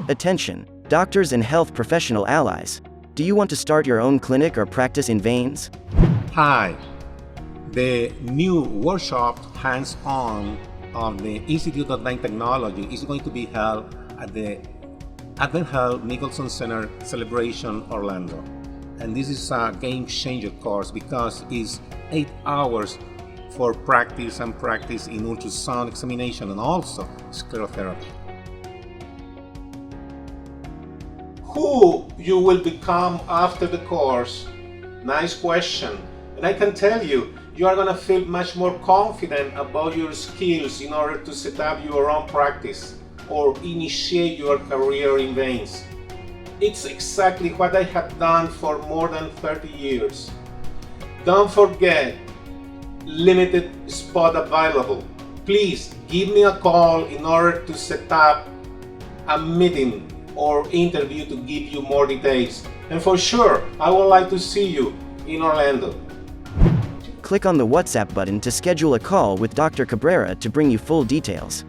Attention, doctors and health professional allies. Do you want to start your own clinic or practice in veins? Hi. The new workshop hands-on of the Institute of Vein Technology is going to be held at the AdventHealth Nicholson Center Celebration Orlando. And this is a game-changer course because it's 8 hours for practice in ultrasound examination and also sclerotherapy. Who you will become after the course? Nice question. And I can tell you, you are going to feel much more confident about your skills in order to set up your own practice or initiate your career in veins. It's exactly what I have done for more than 30 years. Don't forget, limited spot available. Please give me a call in order to set up a meeting or interview to give you more details. And for sure, I would like to see you in Orlando. Click on the WhatsApp button to schedule a call with Dr. Cabrera to bring you full details.